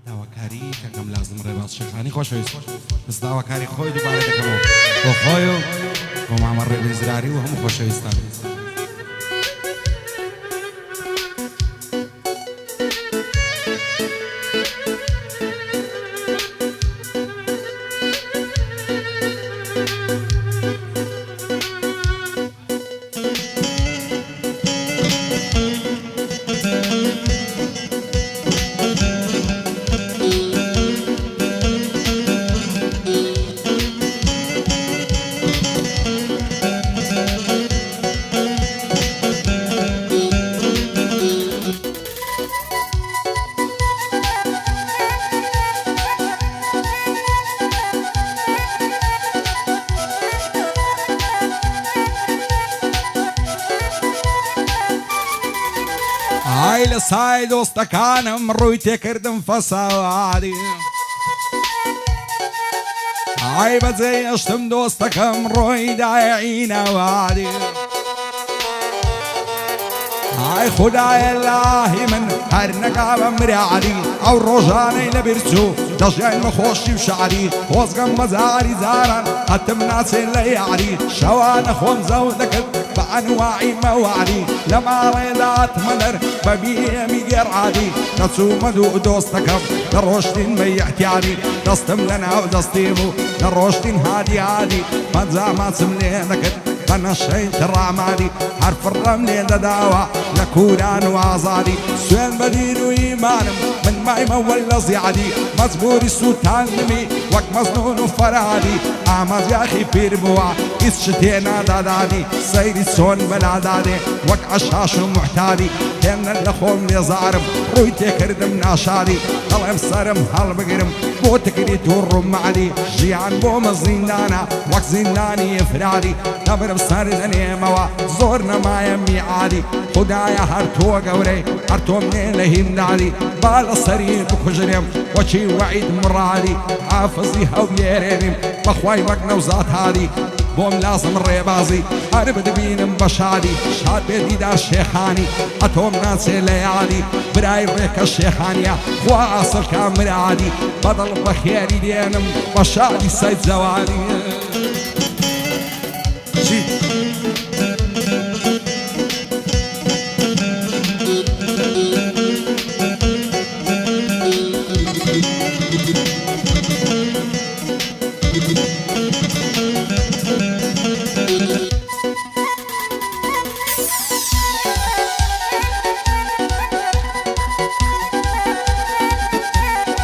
داواکاری کەکەم لازم ڕێباز شێخانی خۆشەویست بەس داواکاری خۆی دووبارە دەکەمەوە بۆ خۆی و بۆ مامە ڕێبێزراری و هەموو خۆشەویستان. ئای لە سای دۆستەکانم ڕووی تێکردم فەساواری ئای بەجێ ئەشتم دۆستەکەم ڕۆی دایە عینەواری ئای خودایە لاهی من هەر نەکابە مریاری ئەو ڕۆژانەی لەبیر چوو دەژیان بە خۆشی و شعری خۆزگەم بەجاری جاران هەتم ناچێن لە یاری شەوانە خۆم زەو دەکرد بە ئەنواعی مەواری لە ماڵێدات مەدەر بە بیێمی گێڕعادی دەچوومە دوو دۆستەکەم دەڕۆشتین بە یەحتیاری دەستم لە ناو دەستی بوو دەڕۆشتین هادی هادی پەنجا ماچم لێ دەکرد بە نەشەی تڕامادی هەر فڕەم لێ دەداوە لە کوران و ئازادی سوێن بە دین و ئیمانم من مایمە وەلە زیادی مەجبوری سووتان نمی وەک مەزنون و فەرهادی ئاماژیاخی پیر بووە هیچ شتێ نادادانی سەیری چۆن بەلادادێ وەک عەشاش و موحتادی هێنە لە خۆم لێزارم ڕووی تێکردم ناشاری دەڵێم سەرم هەڵبگرم بۆ تکریت و ڕوومعلی ژیان بۆمە زیندانە وەک زیندانی ئفراری دەبرم سەر دەنێمەوە زۆر نەمایە میعادی خودایە هەر تۆ گەورەی هەر تۆ منێ لە هیمداری با لە سەری بکوژرێم وەچی وەعید مڕادی حافزی هەولێرێنیم بەخوای وەک نەوزات هادی بۆم لازم ڕێبازی هەر بدبینم بە شادی شاد بێ دیدار شێخانی ئەتۆم ناچێ لە یادی برای ڕێکە شێخانیە خوا ئاسڵ کامرادی بەدڵ بە خێری دێنم بە شادی سەید جەوانی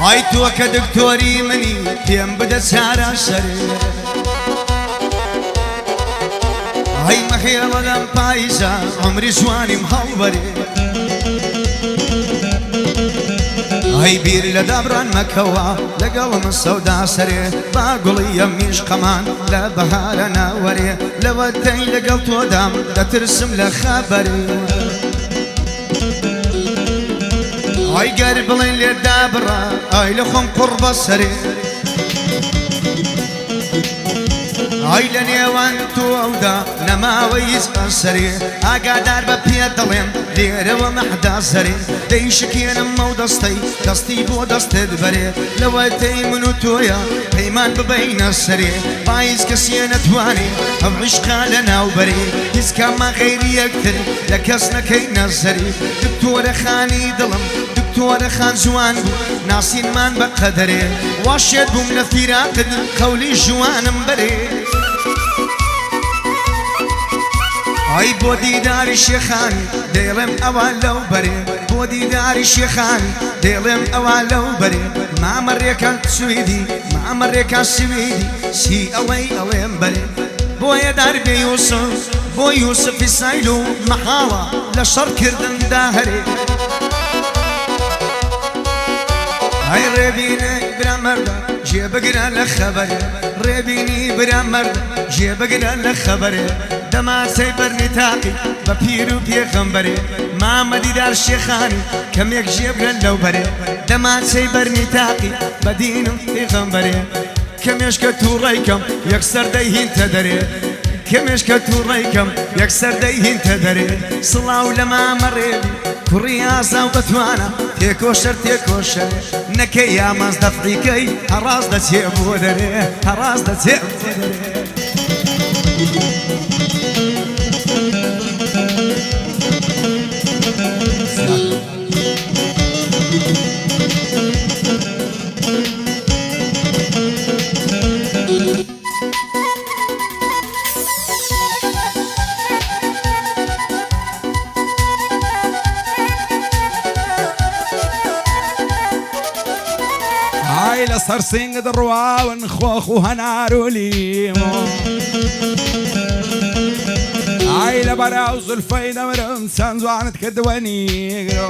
ئای تۆ کە دکتۆری منی پێم بدە چارە شەرێ ئای مەخێڵە لەم پاییزە عمری جوانیم هەڵبەرێ ئای بیر لە دابران مەکەوە لەگەڵم سەودا سەرێ با گوڵی ئەم میشقەمان لە بەهارە ناوەرێ لەوە تەی لەگەڵ تۆدام دەترسم لە خەبەرێ ئای گەر بڵێن لێدا بڕە ئای لە خۆم قوڕ بە سەرێ ئای لە نێوان تۆدا نەماوە هیچ ئەسەرێ ئاگادار بە پێ دەڵێم لێرەوە مەحدا سەرێ دەیشکێنم مەو دەستەی دەستی بۆ دەستت بەرێ لەوە تەی من و تۆیە پەیمان ببەینە سەرێ پاییز کەسێ نەتوانێ ئەو عیشقا لە ناوبەرێ هیچ کامە غەیری یەکتر لە کەس نەکەینە سەرێ دکتۆرە خانی دڵم دکتۆرە خان جوان بوو ناسینمان بە قەدەرێ واشێت بووم لە فیراقت قەولی جوانم بەرێ ئای بۆ دیداری شێخانی دێڵێم ئەوە لەو بەرێ بۆ دیداری شێخانی دێڵێم ئەوە لەو بەرێ مامەڕێکان سویدی مامەڕێکان سویدی سی ئەوەی ئەڵێم بەرێ بۆیە داربێ یوسف بۆ یوسفی سایل و مەحاڵە لە شەڕکردندا هەرێ ئای ڕێبینە برا مەردە جێبەگرە لە خەبەرێ ڕێبینی برا مەردە جێبەگرە لە خەبەرێ دەماسەی بەرنی تاقی بە پیر و پێغەمبەرێ مامە دیدار شێخانی کەمێک جێبگرن لەو بەرێ دەماسەی بەرنی تاقی بە دین و پێغەمبەرێ کەمێشکە تووڕێکەم یەکسەر دەیهینتە دەرێ کەمێشکە تووڕێکەم یەکسەر دەیهینتە دەرێ سڵاو لە مامە ڕێبی کوڕی ئازا و بەتوانە تێکۆشەر تێکۆشەر نەکەی یاماز دەفریکەی هەڕاز دەچێ بۆ دەرێ هەڕاز دەچێ بۆ دەرێ لەسەر سنگ دڕواون خۆخ و هەنار و لیمۆ ئای لە بەراو زولفەی دەمرم چەند جوانت کردووە نیگرۆ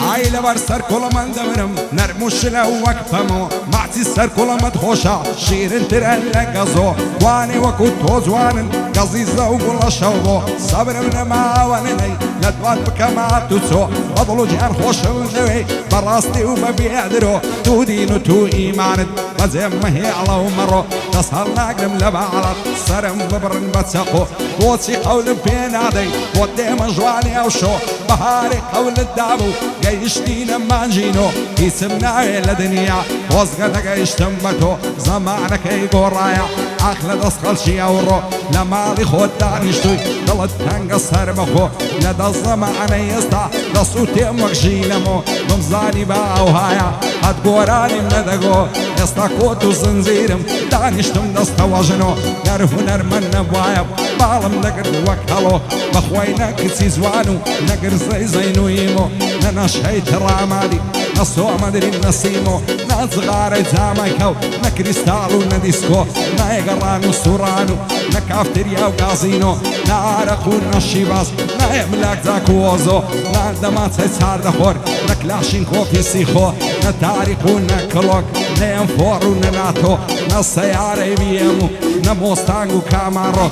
ئای لەبەر سەر کوڵەمەن دەمرم نەرم و شلە وەک پەمۆ ماچی سەر کوڵەمەت خۆشە شیرنترە لە گەزۆ وانێ وەکو تۆ جوانن گەزیزە و گوڵە شەو بۆ سەبرم نەماوە نەنەی لە دوات بکەمات و چۆ بەدڵ و گیان خۆشم نەوەی بەڕاستی و بە بێدرۆ تو دین و تو ئیمانت بەجێم مەهێڵە و مەڕۆ دەست هەڵ ناگرم لە باڵات سەرم ببڕن بە چەقۆ بۆچی قەولم پێ نادەی بۆ دێمە ژوانی ئەو شۆ بەهارێک قەولت دابوو گەیشتینە مانجینۆ هیچم ناوێ لە دنیا خۆزگە دەگەیشتم بە تۆ زەمانەکەی گۆڕایە ئاخ لە دەست خەڵکی ئەوڕۆ لە ماڵی خۆت دانیشتووی دڵت تەنگە سەر بەخۆ لە دەست زەمانەی ئێستا دەست و تێم وەک ژینەمۆ بمزانی بە ئەوهایە هەت گۆرانیم نەدەگۆ ئێستا کۆت و زنجیرم دانیشتم دەستەوە ژنۆ گەر هونەرمەند نەبوایە باڵم نەگرت وەک هەڵۆ بەخوای نەکچی جوان و نەگرزەی زەینویمۆ نەنەشەی تڕامادی نەسۆمەدرین نەسیمۆ نەجغارەی جامای کەو نەکریستاڵ و نەدیسکۆ نایگەڕان و سوڕان و نەکافتریا و گازینۆ نەعارەق و نەشیباز نایەملاک زاک و ئۆزۆ نادەماچەی چاردەخۆر نەکلاشین کۆپی سیخۆ نەتاریق و نەکڵۆک نەئەمفۆڕ و نەناتۆ نەسەیارەی بیێم و نەمۆستانگ و کاماڕۆ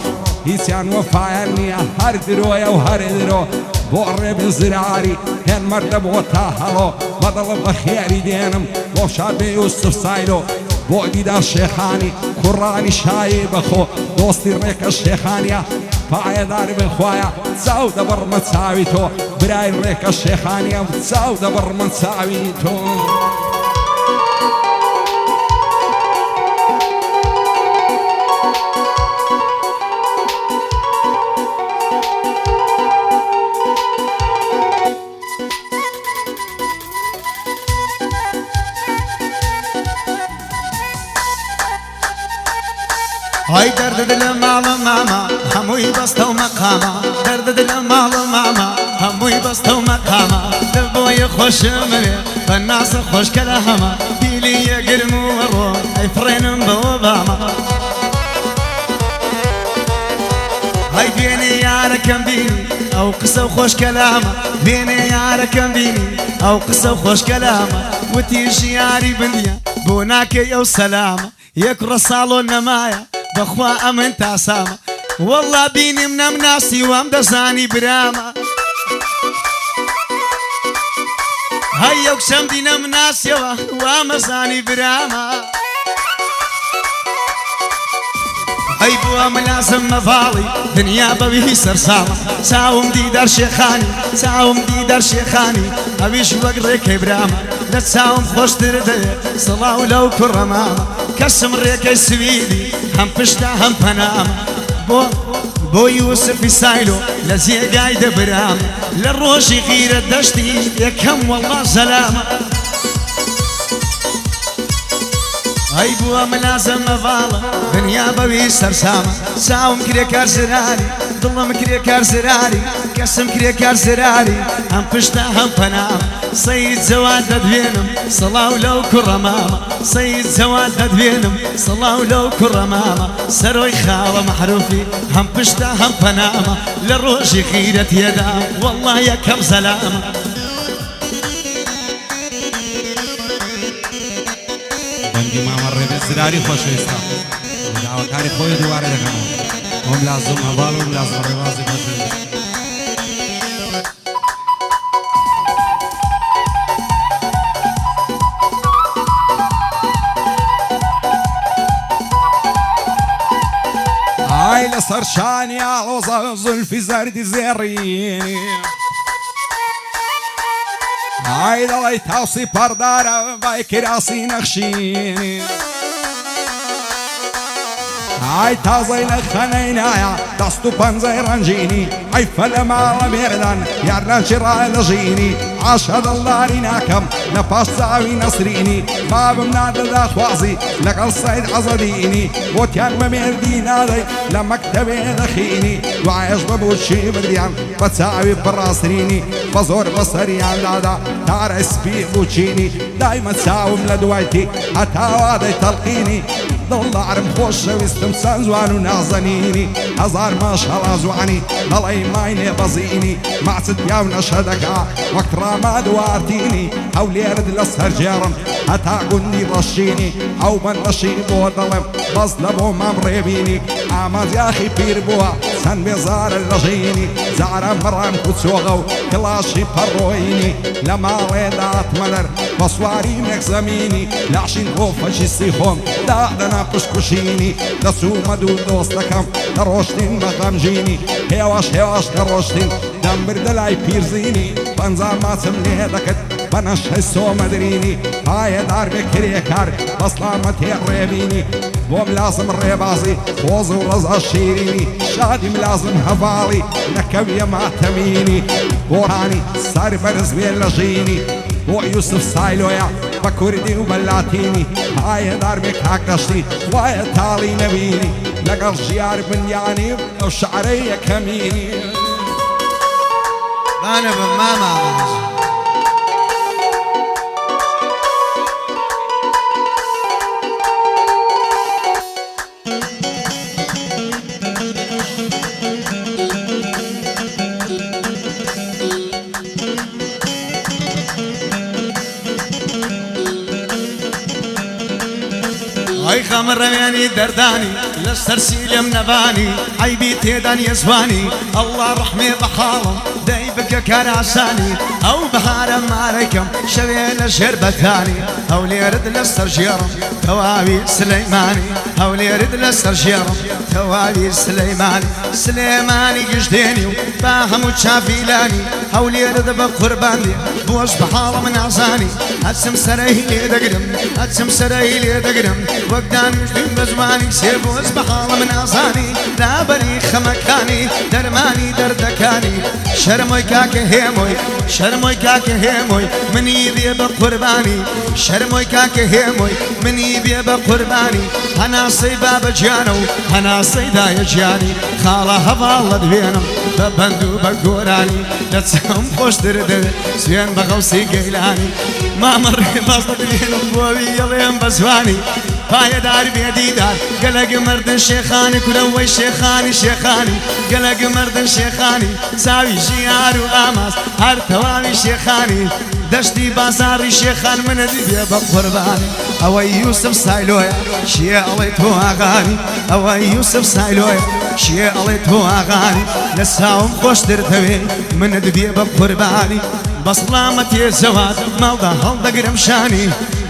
هیچیان وەفایان نییە هەر درۆیە و هەر درۆ بۆ ڕێبن زراری هێن مەردە بۆ تا هەڵۆ بەدڵم بە خێری دێنم بۆ شادبێ یوسف سایلۆ بۆ دیدار شێخانی کوڕانی شایی بەخۆ دۆستی ڕێکە شێخانیە پایەدار بن خوایە چاو دەبڕمە چاوی تۆ برای ڕێکە شێخانیە چاو دەبڕمە چاوی تۆ هاي درد دل ماڵە ماما هەمووی بەستە و مەقامە درد دل ماڵە ماما هەمووی بەستە و مەقامە دڵبۆیە خۆشمەوێ بە ناسە خۆشکە لە هەمە بیلی یەگرم و وەڕۆ ئەیفڕێنم بەوە بامە هاي بێنێ یارەکەم بینی ئەو قسە و خۆشکە لامە بێنێ یارەکەم بینی ئەو قسە و خۆشکە لامە وتیژی یاری بندیە بۆ ناکەی ئەو سەلامە یەک ڕە ساڵۆ نەمایە بەخوا ئەمن تاسامە وەڵا بینیم نەمناسی وام دەزانی برامە هەی ئەو کشەمدی نەمناسیەوە وامەزانی برامە ئەی بووە ملازم مەڤاڵی دنیا بەوی سەرساڵە چاوم دیدار شێخانی چاوم دیدار شێخانی ئەویش وەک ڕێکەی برامە لە چاوم خۆشتر دەوێ سڵاو لەو کوڕەمامە کەسم ڕێکەی سویدی هەم پشتا هەم پەنامە بۆ یوسفی سایلۆ لە جێگای دەبرامە لە ڕۆژی غیرە دەشتی یەکەم وەڵا زەلامە ئەی بووە ملازم مەڤاڵە دنیا بەوی سەرسامە چاوم کرێ کار زراری دڵم کرێ کار زراری کەسم کرێ کار زراری هەم پشتا هەم پەنامە سەید جەواد دەدوێنم سڵاو لەو کوڕەمامە سەید جەواد دەدوێنم سڵاو لەو کوڕەمامە سەرۆی خاوە مەحروفی هەم پشتا هەم پەنامە لە ڕۆژی غیرەت هێدا وەڵڵا یەکەم زەلامە بەندی مامە ڕێبێت زراری خۆشەویستە داواکاری خۆی دووارە دەکەمەوە ئەوم لازم هەواڵ و لازم ڕێوازی خۆشەویست ئای لەسەر شانی ئاڵۆزە زولفی زەردی زێڕینی ئای دەڵی تاوسی پەردارە بای کراسی نەخشینی ئای تازەی لە خەنەی نایە دەست و پەنجەی ڕەنجینی ئەی فەلە ماڵە مێردان یارناچی ڕادەژینی عاشە دڵداری ناکەم لە پاش چاوی نەسرینی بابم نادەدا خوازی لەگەڵ سەید عەزەدینی بۆتیان بە مێردی نادەی لە مەکتەبێ دەخینی دوایەش بەبوو چی بردیان بە چاوی بڕاسترینی بە زۆر بەسەریان دادا تارە سپی بووچینی دایمە چاوم لە دوایتی هەتاوا دەی تەڵقینی دڵدارم خۆشەویستم چەند جوان و نازەنینی هەزار ماشەڵا جوانی هەڵەی مای نێبەزینی ماچت پیا و نەشە دەکا وەک ڕاما دوارتینی هەولێرت لەسەر جێڕم هەتا گوندی ڕەشینی ئەو بەندەشی بۆ دەڵێم بەس لە بۆ مام ڕێبینی ئامادیاخی پیر بووە چەند بێزارە لەژینی جارە مەڕان کوچۆغە و کڵاشی پەڕۆینی لە ماڵێدا ئەتمەدەر بە سواری مێک زەمینی لاشین بۆ فەشیستی خۆم دادەنا پشکوشینی دەچوومە دوو دۆستەکەم دەڕۆشتین بە غەمژینی هێواش هێواش دەڕۆشتین دەمبردە لای پیرزینی پەنجا ماچم لێ دەکرد بە نەشەی سۆمەدرینی پایەدار بێ کرێکار بەسڵامە تێڕێبینی بۆم لازم ڕێبازی خۆز و ڕەزا شیرینی شادیم لازم هەڤاڵی نەکەویە ماتەمینی بۆڕانی سار بەرز بێ لە ژینی بۆ یوسف سایلۆیە بە کوردی و بە لاتینی پایەدار بێ کاکەشتی وایە تاڵی نەبینی لەگەڵ ژیار بنیانی ئەو شعرەی یەکەمینی بانە بە مامامەز ئەی خەمڕەوێنی دەردانی لەسەر سیلم نەبانی عەیبی تێدان یەزوانی ئەڵڵا ڕەحمێ بە حاڵم دەی بکە کار ئاسانی ئەو بەهارە مارەکەم شەوێ لە ژێر بەتانی هەولێرت لەسەر ژێڕم تەواوی سلەیمانی هەولێرت لەسەر ژێڕم تەواوی سلەیمانی سلێمانی گشتێنی و با هەموو چاپیلانی هەولێرت بە قوربانی بۆش بە حاڵم نازانی هەچم سەرەی لێ دەگرم هەچم سەرەی لێ دەگرم وەک دانیشتین بە زمانی سێ بۆش بە حاڵم نازانی لابەری خەمەکانی دەرمانی دەردەکانی شەرمۆی کاکە هێمۆی شەرمۆی کاکە هێمۆی منی بێ بە قوربانی شەرمۆی کاکە هێمۆی منی بێ بە قوربانی هەناسەی بابە گیانە و هەناسەی دایە گیانی خاڵە هەڤاڵ لە دوێنم بە بەند و بە گۆرانی دەچەم خۆشتر دەوێت سوێن بە غەوسی گەیلانی مامە ڕێباز لە دوێنم بۆوی یەڵێم بە زوانی پایەدار بێدیدار گەلەگ مردن شێخانی کورەوەی شێخانی شێخانی گەلەگ مردن شێخانی چاوی ژیار و ئاماس هەر تەواوی شێخانی دەشتی بازاری شێخان منت بێ بە قوربانی ئەوەی یوسف سایلۆیە شیێ ئەڵێ تۆ ئاغانی ئەوەی یوسف سایلۆیە شیێ ئەڵێ تۆ ئاغانی لە ساوم خۆشتر دەوێ منت بێ بە قوربانی بەسڵامە تێزەوات ماڵدا هەڵدەگرم شانی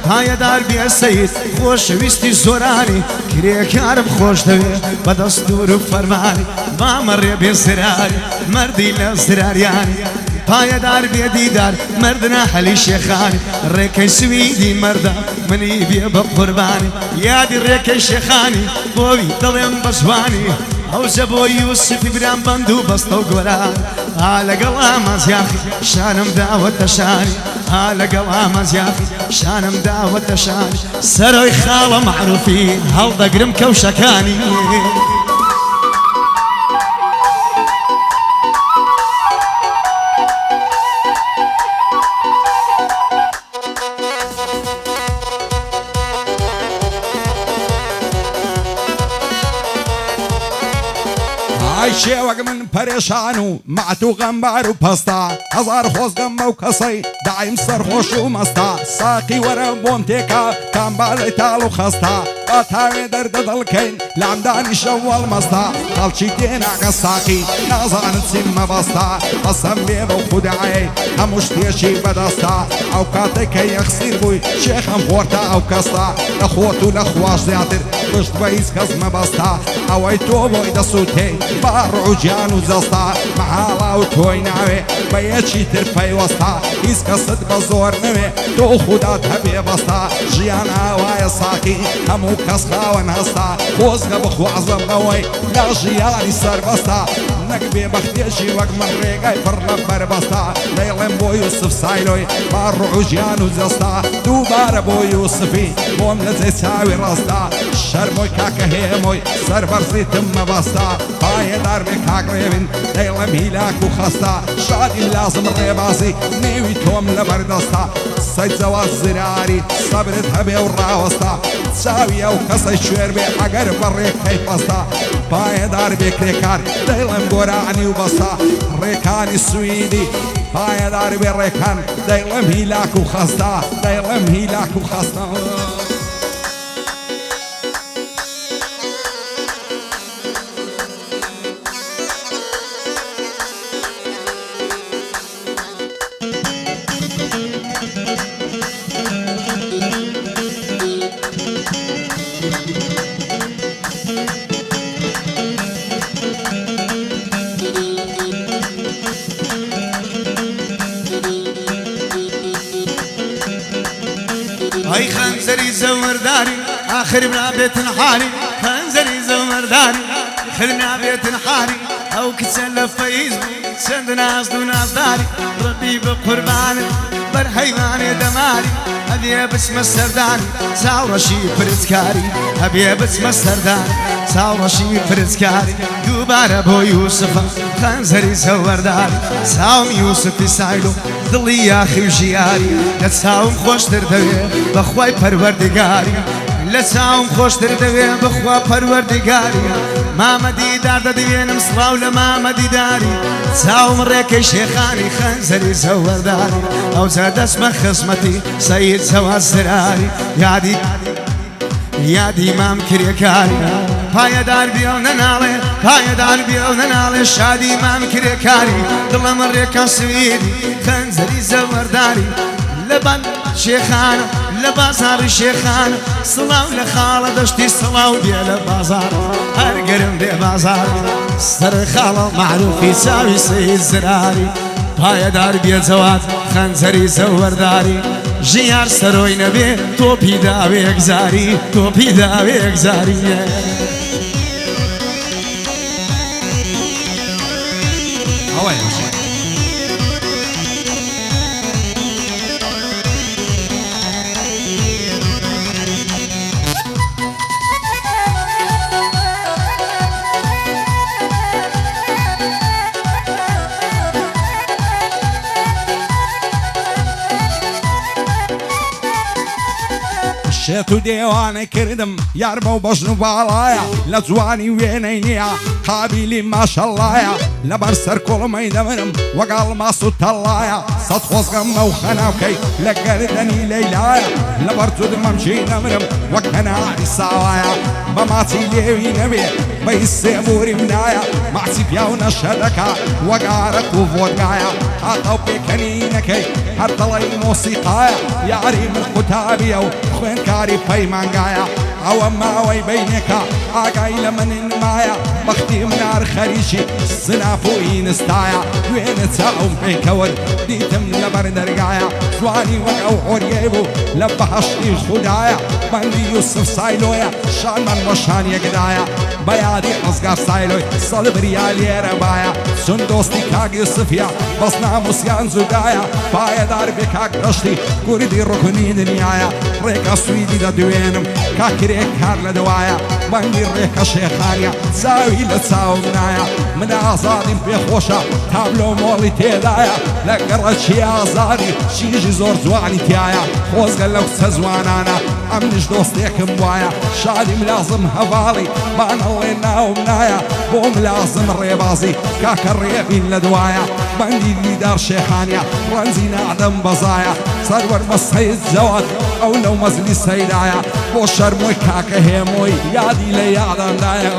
پایەدار بێ سەید خۆشەویستی زۆرانی کرێکارم خۆش دەوێت بە دەستور و فەرمانی مامە ڕێبێ زراری مەردی لە زراریانی پایەدار بێ دیدار مردنە هەلی شێخانی ڕێکەی سویدی مەردە منی بێ بە قوربانی یادی ڕێکەی شێخانی بۆوی دڵێم بە زوانی ئەوزە بۆ یوسفی برام بەند و بەستە و گۆران ها لەگەڵ ئامازیاخی شانم داوەتە شانی ها لەگەڵ ئامازیاخی شانم داوەتە شانی سەرۆی خاڵە معروفی هەڵدەگرم کەوشەکانی ئای شێوەک من پەرێشان و مەعت و غەمبار و پەستا هەزار خۆزگەم ئەو کەسەی دایم سەرخۆش و مەستا ساقی وەرە بۆم تێکا کامبالەی تاڵ و خەستا باتاوێ دەردە دڵکەین لامدانی شەوەڵ مەستا خەڵکی تێناکە ساقی نازانن چیم مەبەستا قەسەم بێ بەو خودایەی هەموو شتێکی بەدەستا ئەو کاتێک کە یەخسیر بووی شێخم خۆرتە ئەو کەستا لە خۆت و لە خواش زیاتر پشت بە هیچ کەس مەبەستا ئەوەی تۆ بۆی دەسووتێ با ڕووجیان و جەستا مەحاڵا و تۆی ناوێ بە یەکی تر پەیوەستا هیچ کەست بە زۆر نەوێ تۆ خودات هەبێ بەستا ژیان ئاوایە ساقی هەموو کەس خاوەن هەستا خۆزگە بخوازم بەوەی لە ژیانی سەربەستا نەک بێبەختێکی وەک من ڕێگای پڕ لە بەربەستا دەیڵێم بۆ یوسف سایلۆی با ڕووجیان و جەستا دووبارە بۆ یوسفی بۆم لە جێ چاوی ڕاستا شەرمۆی کاکە هێمۆی سەربەرزیتم مەبەستا پایەدار بێ کاکڕێبن دەیڵێم هیلاک و خەستا شادی لازم ڕێبازی نێوی تۆم لە بەردەستا سەی جەواز زراری سەبرت هەبێ و ڕاوەستا چاوی ئەو کەسەی شوێر بێ ئەگەر بەڕێکەی پەستا پایەدار بێ کرێکار دەیڵێم گۆرانی و بەستا ڕێکانی سویدی پایەدار بێ ڕێکان دەیڵێم هیلاک و خەستا دەیڵێم هیلاک و خەستا هاي خنزري زورداري آخر بنا بيت حاري خنزري زورداري خلنا بيت حاري أو كتسلف فيسبوك سند ناس دو ناس داري ربي بقربان برحيواني دماري هبي باسم السرداري ساورشي فرزكاري هبي باسم السرداري ساورشي فرزكاري دوباره بو يوسف خنزري زورداري ساوم يوسف سايلو دڵی یاخی و ژیاری لە چاوم خۆشتر دەوێ بەخوای پەروەردگاری لە چاوم خۆشتر دەوێ بەخوا پەروەردگاری مامەدیدار دەدەوێنم سڵاو لە مامەدیداری چاوم ڕێکەی شێخانی خەنزەری زەوەرداری ئەوجا دەست بە خزمەتی سەید جەواز زراری یادی مام کرێکاری پایەدار بێ و نەناڵێ پایەدار بێ و نەناڵێ شادی مام کرێکاری دڵەمە ڕێکە سویدی خەنزەری زەوەرداری لە بەند شێخانە لە بازاری شێخانە سڵاو لە خاڵە دەشتی سڵاو دێ لە بازار هەرگەرم دێ بازار سەر خاڵە معروفی چاوی سەید زراری پایەدار بێ جەواد خەنزەری زەوەرداری ژیار سەرۆی نەبێ تۆپی داوێک زاری تۆپی داوێک زاری شێت و دێوانەی کردم یار بەو بەژن و باڵایە لە جوانی وێنەی نییە قابیلی ماشەڵایە لەبەر سەر کوڵمەی دەمرم وەگاڵ ماس و تەڵایە سەد خۆزگەم ئەو خەناوکەی لە گەردەنی لەیلایە لەبەر جودمەمچی نەمرم وەک هەناری ساوایە بە ماچی لێوی نەبێ بەی سێبووریم نایە ماچی پیاو نەشە دەکا وەگارەک و ڤۆدگایە هاتە و پێکەنینەکەی هەر دڵی مۆسیقایە یاری من قوتابیە و خوێنکاری پەیمانگایە ئەوە ماوەی بینێکە ئاگای لە من نمایە بەختی منار خەریکی سناف و ئینستایە دوێنە چاوم پێکەوت دیتم لەبەر دەرگایە جوانی وەک ئەو عۆریەی بوو لە بەهەشتی خودایە بەندی یوسف سایلۆیە شانمان بە شان یەکدایە بە یادی ڕزگار سایلۆی سەد بریا لێرە بایە چون دۆستی کاک یوسفیە بەس ناموسیان جودایە پایەدار بێ کاک ڕشتی کوردی ڕوکنی دنیایە ڕێکە سویدی دەدوێنم کاکرێک کار لە دوایە بەنگی ڕێکە شێخانیە چاوی لە چاوم نایە من ئازادیم پێخۆشە تابلۆ مۆڵی تێدایە لە گەڕەکی ئازادی شیژی زۆر جوانی تایە خۆزگە لەو چە جوانانە ئەمنیش دۆستێکم وایە شادیم لازم هەواڵی بانەڵێ ناوم نایە بۆم لازم ڕێبازی کاکە ڕێبین لە دوایە بەندی دیدار شێخانیا ڕەنجی نادەم بەزایە سەروەر بە سەید جەواد ئەو لەو مەزلی سەیرایە بۆ شەرمۆی کاکە هێمۆی یادی لە یادەندایە